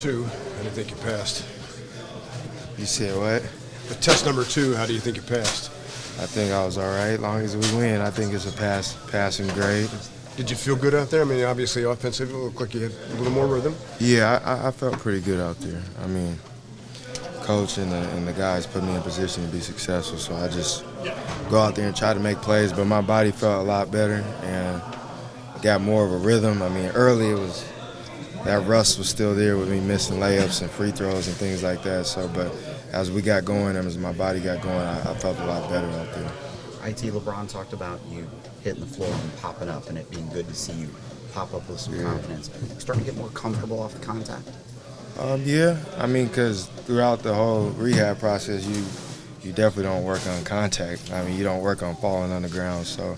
Two, how do you think you passed? You said what? The test number 2, how do you think you passed? I think I was all right. As long as we win, I think it's a passing grade. Did you feel good out there? I mean, obviously offensively, it looked like you had a little more rhythm. Yeah, I felt pretty good out there. I mean, coach and the guys put me in position to be successful, so I just go out there and try to make plays, but my body felt a lot better and got more of a rhythm. I mean, early it was that rust was still there with me missing layups and free throws and things like that. So, but as we got going and as my body got going, I felt a lot better out there. IT LeBron talked about you hitting the floor and popping up and it being good to see you pop up with some confidence. Starting to get more comfortable off the contact? Yeah, I mean, because throughout the whole rehab process, you definitely don't work on contact. I mean, you don't work on falling on the ground. So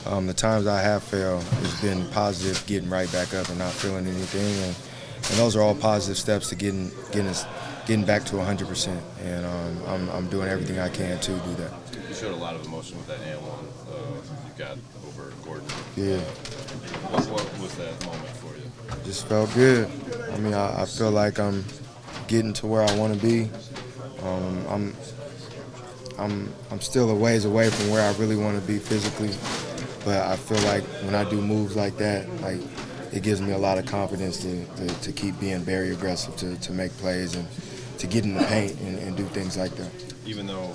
the times I have failed, it's been positive, getting right back up and not feeling anything. And those are all positive steps to getting back to 100%. And I'm doing everything I can to do that. You showed a lot of emotion with that and one you got over Gordon. Yeah. What was that moment for you? Just felt good. I mean, I feel like I'm getting to where I want to be. I'm still a ways away from where I really want to be physically, but I feel like when I do moves like that, like it gives me a lot of confidence to keep being very aggressive, to make plays and to get in the paint and do things like that. Even though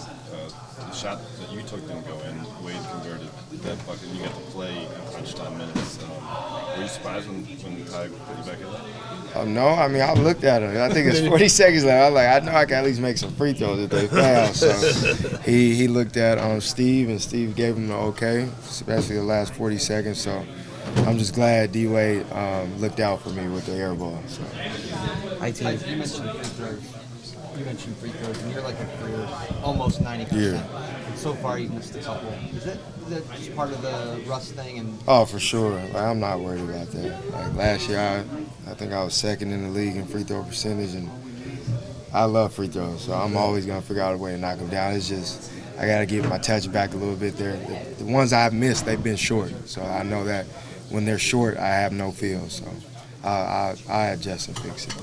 the shot that you took didn't go in, Wade converted that bucket, and you got to play in crunch time minutes. Were you surprised when Ty put you back in there? No, I mean, I looked at him. I think it's 40 seconds left. I was like, I know I can at least make some free throws if they foul. So he looked at Steve, and Steve gave him the okay, especially the last 40 seconds. So I'm just glad D-Wade looked out for me with the air ball. So. You mentioned free throws, and you're like a career almost 90%. Yeah. And so far, you've missed a couple. Is that just part of the rust thing? And oh, for sure. Like, I'm not worried about that. Like last year, I think I was second in the league in free throw percentage, and I love free throws, so I'm always gonna figure out a way to knock them down. It's just I gotta get my touch back a little bit there. The ones I've missed, they've been short, so I know that when they're short, I have no feel. So I adjust and fix it.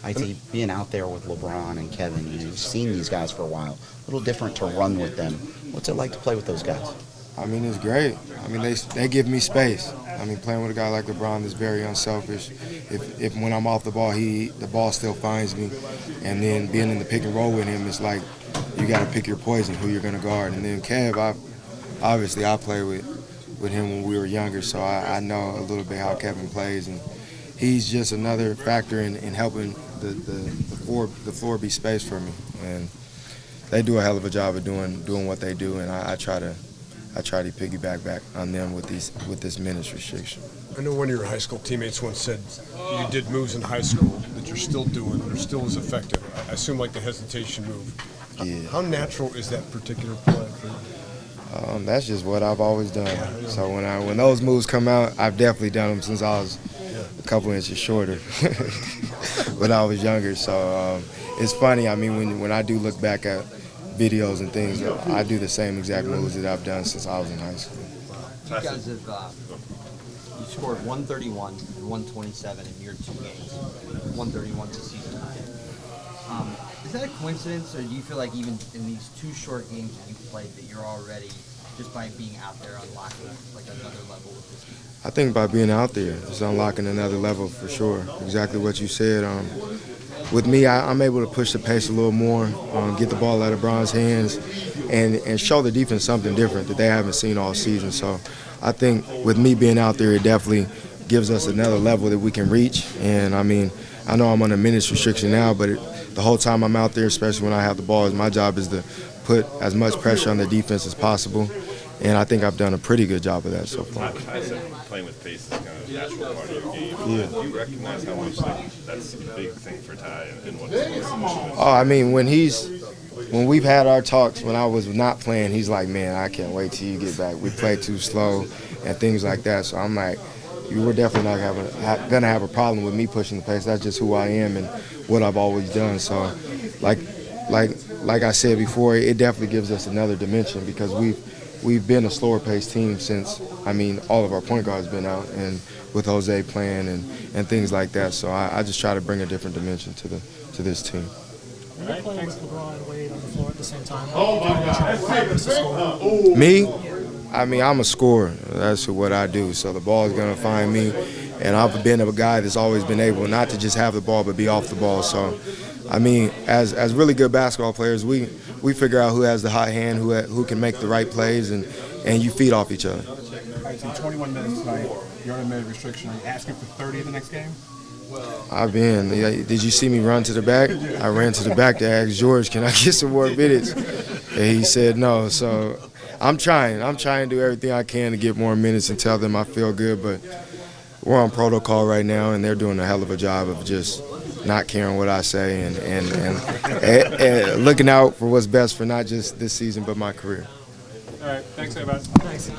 IT, being out there with LeBron and Kevin, you've seen these guys for a while. A little different to run with them. What's it like to play with those guys? I mean, it's great. I mean, they give me space. I mean, playing with a guy like LeBron is very unselfish. If when I'm off the ball, the ball still finds me. And then being in the pick and roll with him, it's like you got to pick your poison, who you're going to guard. And then Kev, I played with him when we were younger, so I know a little bit how Kevin plays. And he's just another factor in helping the floor be space for me. And they do a hell of a job of doing what they do, and I try to piggyback back on them with this minutes restriction. I know one of your high school teammates once said you did moves in high school that you're still doing, they're still as effective. I assume like the hesitation move. Yeah. How natural is that particular play for you? That's just what I've always done. So when those moves come out, I've definitely done them since I was a couple inches shorter when I was younger. So it's funny. I mean, when I do look back at videos and things, I do the same exact moves that I've done since I was in high school. you guys have you scored 131 and 127 in your 2 games. 131 this season. Is that a coincidence, or do you feel like even in these 2 short games that you played that you're already, just by being out there, unlocking like another level with this game? I think by being out there, it's unlocking another level for sure. Exactly what you said. With me, I'm able to push the pace a little more, get the ball out of LeBron's hands, and show the defense something different that they haven't seen all season. So I think with me being out there, it definitely gives us another level that we can reach. And I mean, I know I'm on a minutes restriction now, but the whole time I'm out there, especially when I have the ball, my job is to put as much pressure on the defense as possible. And I think I've done a pretty good job of that so far. I said playing with pace is kind of a natural part of your game. Yeah. Do you recognize how much that's a big thing for Ty and what his Oh, I mean, when we've had our talks when I was not playing, he's like, man, I can't wait till you get back. We play too slow and things like that. So I'm like, you were definitely not gonna have a problem with me pushing the pace. That's just who I am and what I've always done. So, like I said before, it definitely gives us another dimension because we've we've been a slower paced team since, I mean, all of our point guards been out, and with Jose playing and things like that. So I just try to bring a different dimension to this team. When you're playing with LeBron and Wade on the floor at the same time, oh, me? I mean, I'm a scorer. That's what I do. So the ball is going to find me. And I've been a guy that's always been able not to just have the ball but be off the ball. So, I mean, as really good basketball players, we figure out who has the hot hand, who can make the right plays, and you feed off each other. All right, so 21 minutes tonight. You're on a minute restriction. Are you asking for 30 in the next game? I've been. Did you see me run to the back? I ran to the back to ask George, can I get some more minutes? And he said no. So I'm trying. I'm trying to do everything I can to get more minutes and tell them I feel good. But we're on protocol right now, and they're doing a hell of a job of just not caring what I say and looking out for what's best for not just this season but my career. All right, thanks, everybody. Thanks.